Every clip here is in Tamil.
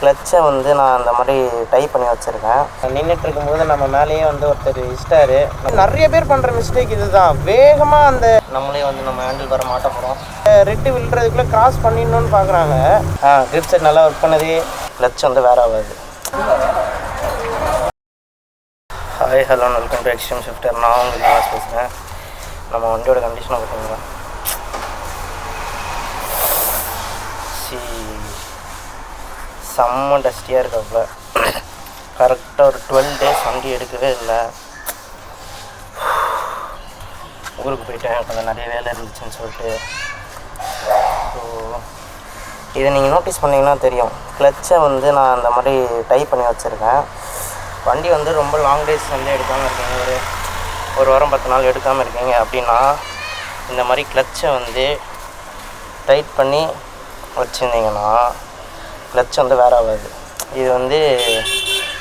கிளச்சை வந்து நான் அந்த மாதிரி டைப் பண்ணி வச்சுருக்கேன். நின்றுட்டு இருக்கும்போது நம்ம மேலேயே வந்து ஒருத்தர் இஷ்டாரு. நிறைய பேர் பண்ணுற மிஸ்டேக் இது தான். வேகமாக அந்த நம்மளே வந்து நம்ம ஹேண்டில் வர மாட்ட போகிறோம். ரெட்டு விழுறதுக்குள்ளே கிராஸ் பண்ணிடணும்னு பார்க்குறாங்க. கிரிப் செட் நல்லா ஒர்க் பண்ணது. கிளச் வந்து வேற ஆகாது. Hi hello welcome to extreme shifter. நான் உங்களுக்கு நிவாஸ் பேசுகிறேன். நம்ம வண்டியோட கண்டிஷனை பார்த்தீங்களா? செம்ம டஸ்டியாக இருக்காப்புல. கரெக்டாக ஒரு 12 days வண்டி எடுக்கவே இல்லை. ஊருக்கு போயிட்டேன், கொஞ்சம் நிறைய வேலை இருந்துச்சுன்னு சொல்லிட்டு. ஸோ இதை நீங்கள் நோட்டீஸ் பண்ணிங்கன்னா தெரியும். கிளச்சை வந்து நான் அந்த மாதிரி டைப் பண்ணி வச்சுருக்கேன். வண்டி வந்து ரொம்ப லாங் டேஸ் வந்து எடுக்காமல் இருக்கீங்க, ஒரு வாரம் 10 நாள் எடுக்காமல் இருக்கீங்க அப்படின்னா இந்த மாதிரி கிளச்சை வந்து டைட் பண்ணி வச்சுருந்தீங்கன்னா கிளச் வந்து வேற ஆகாது. இது வந்து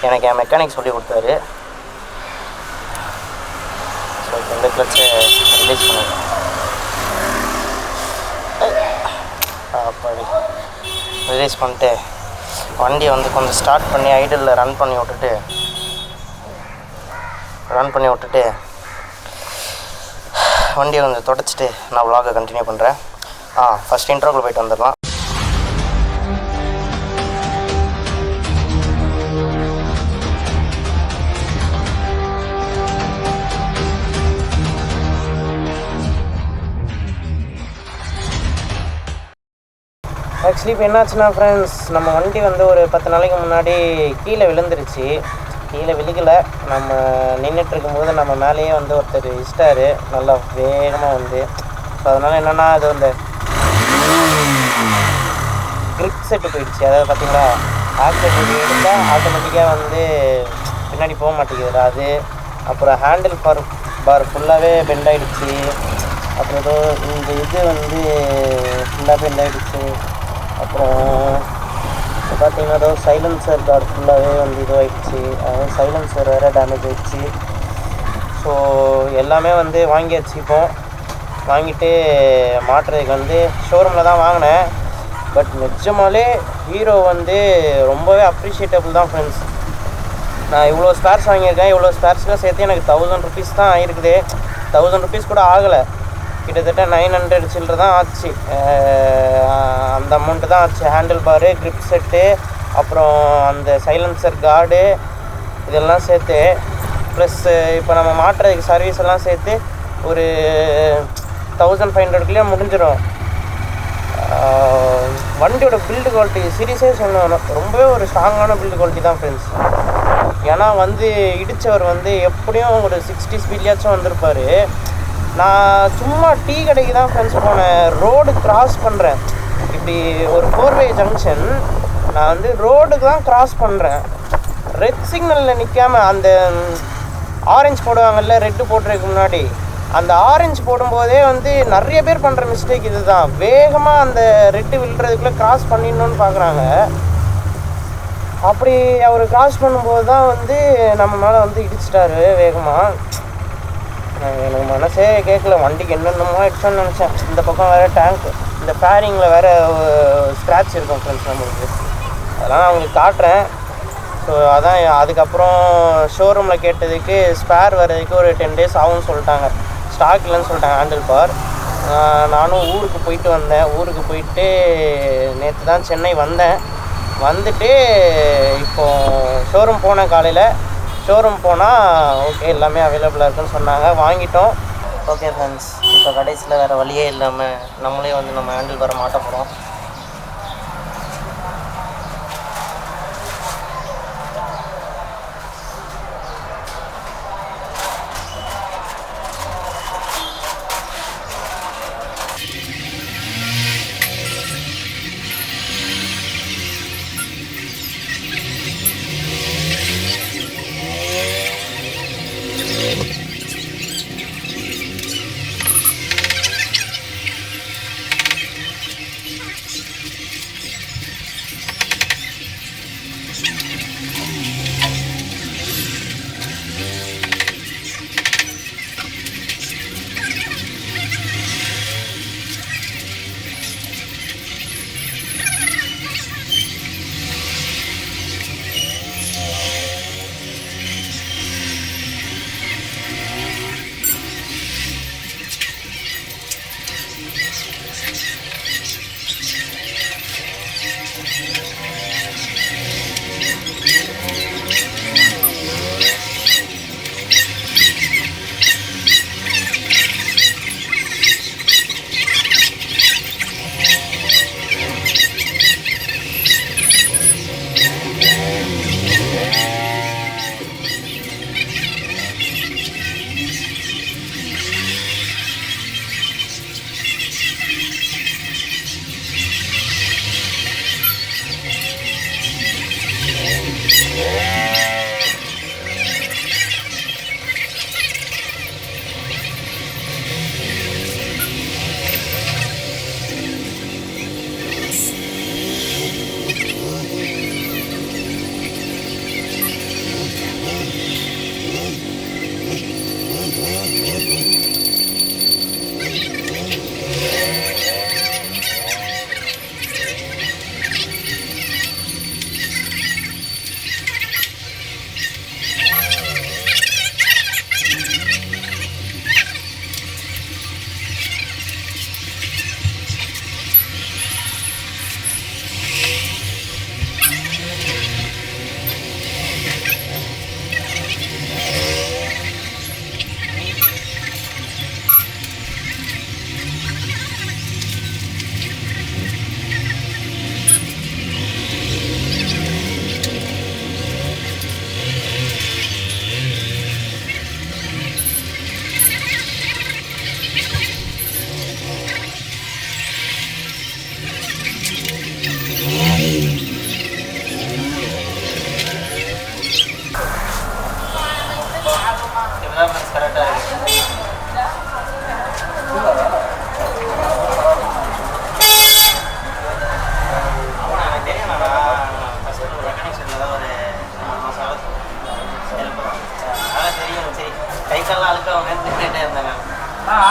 எனக்கு என் மெக்கானிக் சொல்லி கொடுத்தாரு. ஸோ இந்த கிளச்சை ரிலீஸ் பண்ணுவேன். அப்படி ரிலீஸ் பண்ணிட்டு வண்டியை வந்து கொஞ்சம் ஸ்டார்ட் பண்ணி ஐடலில் ரன் பண்ணி விட்டுட்டு வண்டியை கொஞ்சம் தொடச்சிட்டு நான் vlog கண்டினியூ பண்ணுறேன். ஃபஸ்ட் இன்ட்ரோக்குள்ளே போயிட்டு வந்துடலாம். ஆக்சுவலி இப்போ என்னாச்சுன்னா ஃப்ரெண்ட்ஸ், நம்ம வண்டி வந்து ஒரு 10 நாளைக்கு முன்னாடி கீழே விழுந்துருச்சு. கீழே விழுகலை, நம்ம நின்றுட்டு இருக்கும்போது நம்ம மேலேயே வந்து ஒருத்தர் இஷ்டாரு நல்லா வேகமாக வந்து. ஸோ அதனால் என்னென்னா அது வந்து கிரிப் செட்டு போயிடுச்சு. அதாவது பார்த்தீங்களா, ஆக்சிடென்ட் எடுத்தால் ஆட்டோமேட்டிக்காக வந்து பின்னாடி போக மாட்டேங்குது அது. அப்புறம் ஹேண்டில் பார் ஃபுல்லாகவே பெண்ட் ஆகிடுச்சு. அப்புறம் ஏதோ இந்த இது வந்து ஃபுல்லாக பெண்ட் ஆகிடுச்சு. அப்புறம் பார்த்தீங்கன்னா ஏதோ சைலன்சர் கார்டு ஃபுல்லாகவே வந்து இதுவாகிடுச்சு. அதாவது சைலன்சர் வேறு டேமேஜ் ஆகிடுச்சு. ஸோ எல்லாமே வந்து வாங்கியாச்சு. இப்போ வாங்கிட்டு மாட்டுறதுக்கு வந்து ஷோரூமில் தான் வாங்கினேன். பட் நிஜமாலே ஹீரோ வந்து ரொம்பவே அப்ரிஷியேட்டபிள் தான் ஃப்ரெண்ட்ஸ். நான் இவ்வளோ ஸ்பேர்ஸ் வாங்கியிருக்கேன். இவ்வளோ ஸ்பேர்ஸ்லாம் சேர்த்து எனக்கு 1000 rupees தான் ஆகிருக்குது. 1000 rupees கூட ஆகலை, கிட்டத்தட்ட 900 சில்லரை தான் ஆச்சு. அந்த அமௌண்ட்டு தான் ஆச்சு. ஹேண்டில் பாரு, கிரிப் செட்டு, அப்புறம் அந்த சைலன்சர் கார்டு இதெல்லாம் சேர்த்து ப்ளஸ் இப்போ நம்ம மாட்டுறதுக்கு சர்வீஸ் எல்லாம் சேர்த்து ஒரு 1500 முடிஞ்சிடும். வண்டியோட பில்டு குவாலிட்டி சீரியஸே சொல்லணும், ரொம்பவே ஒரு ஸ்ட்ராங்கான பில்டு குவாலிட்டி தான் ஃப்ரெண்ட்ஸ். ஏன்னா வந்து இடித்தவர் வந்து எப்படியும் ஒரு 60 ஸ்பீட்லேயாச்சும் வந்திருப்பார். நான் சும்மா டீ கடைக்கு தான் ஃப்ரெண்ட்ஸ் போனேன். ரோடு கிராஸ் பண்ணுறேன், இப்படி ஒரு 4-way ஜங்ஷன். நான் வந்து ரோடுக்கு தான் கிராஸ் பண்ணுறேன். ரெட் சிக்னலில் நிற்காம அந்த ஆரஞ்சு போடுவாங்கல்ல, ரெட்டு போட்டுறதுக்கு முன்னாடி அந்த ஆரஞ்சு போடும்போதே வந்து நிறைய பேர் பண்ணுற மிஸ்டேக் இது தான். வேகமாக அந்த ரெட்டு விழுறதுக்குள்ளே கிராஸ் பண்ணிடணும்னு பார்க்குறாங்க. அப்படி அவர் கிராஸ் பண்ணும்போது தான் வந்து நம்ம மேலே வந்து இடிச்சிட்டாரு வேகமாக. எனக்கு மனசே கேட்கல, வண்டிக்கு என்னென்னமோ ஆயிடுச்சோன்னு நினச்சேன். இந்த பக்கம் வேறு டேங்க், இந்த ஃபேரிங்கில் வேறு ஸ்க்ராட்ச் இருக்கும் ஃப்ரெண்ட்ஸ் நம்மளுக்கு. அதெல்லாம் நான் அவங்களுக்கு காட்டுறேன். ஸோ அதான் அதுக்கப்புறம் ஷோரூமில் கேட்டதுக்கு ஸ்பேர் வர்றதுக்கு ஒரு 10 days ஆகும்னு சொல்லிட்டாங்க. ஸ்டாக் இல்லைன்னு சொல்லிட்டாங்க ஹேண்டில் பார். நானும் ஊருக்கு போயிட்டு வந்தேன். ஊருக்கு போயிட்டு நேற்று தான் சென்னை வந்தேன். வந்துட்டு இப்போது ஷோரூம் போனேன். காலையில் ஷோரூம் போனால் ஓகே எல்லாமே அவைலபிளாக இருக்குன்னு சொன்னாங்க, வாங்கிட்டோம். ஓகே ஃப்ரெண்ட்ஸ், இப்போ கடைசியில் வேறு வழியே இல்லாமல் நம்மளே வந்து நம்ம ஹேண்டில் வர மாட்ட போகிறோம்.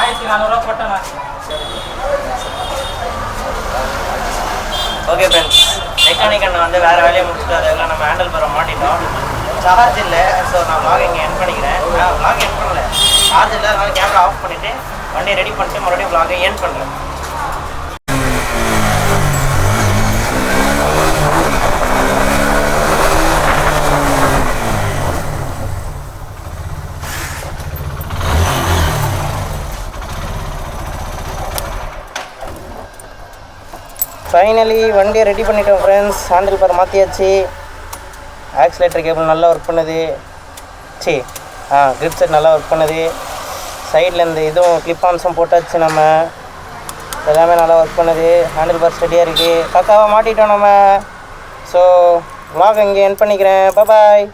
1400 போட்டேன். ஓகே ஃப்ரெண்ட்ஸ், மெக்கானிக் அண்ணன் வந்து வேறு வேலையை முடிச்சுட்டு அதெல்லாம் நம்ம ஹேண்டில் பண்ண மாட்டிட்டோம். சார்ஜ் இல்லை, ஸோ நான் vlog இங்கே என் பண்ணிக்கிறேன். vlog என் பண்ணல, சார்ஜ் இல்லை, அதனால கேமரா ஆஃப் பண்ணிவிட்டு வண்டியை ரெடி பண்ணிட்டு மறுபடியும் vlog என் பண்ணுறேன். ஃபைனலி வண்டியை ரெடி பண்ணிட்டோம் ஃப்ரெண்ட்ஸ். ஹேண்டில் பார் மாற்றியாச்சு, ஆக்சிலேட்டர் கேபிள் நல்லா ஒர்க் பண்ணுது, கிரிப் செட் நல்லா ஒர்க் பண்ணுது, சைடில் இந்த இதுவும் கிளிப் ஆன்ஸும் போட்டாச்சு, நம்ம எல்லாமே நல்லா ஒர்க் பண்ணுது, ஹேண்டில் பார் ஸ்டடியாக இருக்குது, பக்காவாக மாட்டிட்டோம் நம்ம. ஸோ vlog இங்கே எண்ட் பண்ணிக்கிறேன். பாய்.